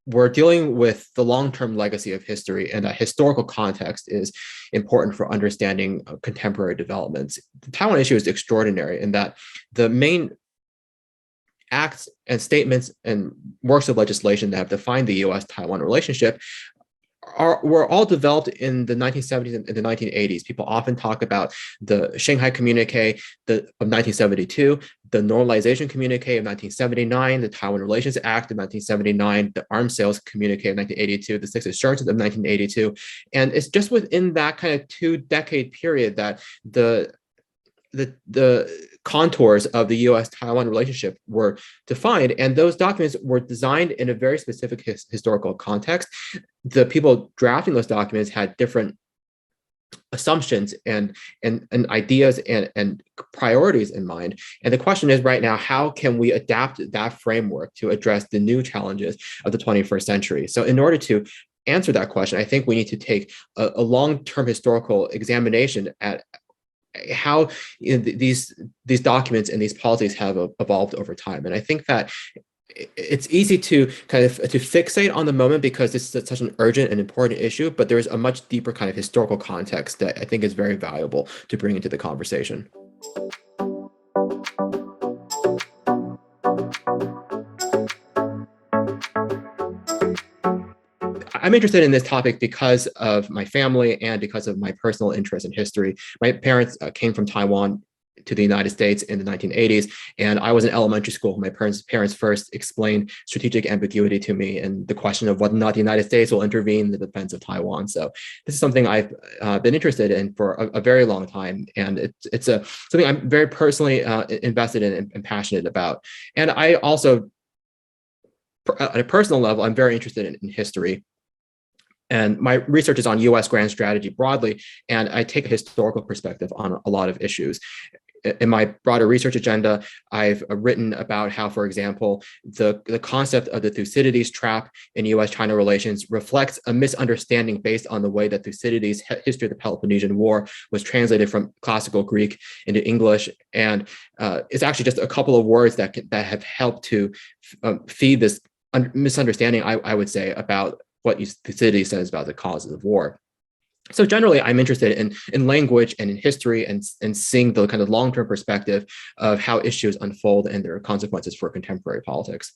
We're dealing with the long-term legacy of history, and that historical context is important for understanding contemporary developments. The Taiwan issue is extraordinary in that the main acts and statements and works of legislation that have defined the U.S. Taiwan relationship were all developed in the 1970s and the 1980s. People often talk about the Shanghai Communique of 1972, the Normalization Communique of 1979, the Taiwan Relations Act of 1979, the Arms Sales Communique of 1982, the Six Assurances of 1982. And it's just within that kind of 2-decade period that the contours of the U.S. Taiwan relationship were defined, and those documents were designed in a very specific historical context. The people drafting those documents had different assumptions and ideas and priorities in mind. And the question is right now, how can we adapt that framework to address the new challenges of the 21st century? So in order to answer that question, I think we need to take a long-term historical examination at how these documents and these policies have evolved over time. And I think that it's easy to kind of to fixate on the moment because this is such an urgent and important issue, but there's a much deeper kind of historical context that I think is very valuable to bring into the conversation. I'm interested in this topic because of my family and because of my personal interest in history. My parents came from Taiwan to the United States in the 1980s, and I was in elementary school. My parents first explained strategic ambiguity to me and the question of whether or not the United States will intervene in the defense of Taiwan. So this is something I've been interested in for a very long time, and it's something I'm very personally invested in and passionate about. And I also, at a personal level, I'm very interested in history. And my research is on U.S. grand strategy broadly, and I take a historical perspective on a lot of issues. In my broader research agenda, I've written about how, for example, the concept of the Thucydides trap in U.S.-China relations reflects a misunderstanding based on the way that Thucydides' History of the Peloponnesian War was translated from classical Greek into English. And it's actually just a couple of words that have helped to feed this misunderstanding, I would say, about what Thucydides says about the causes of war. So generally, I'm interested in language and in history and seeing the kind of long-term perspective of how issues unfold and their consequences for contemporary politics.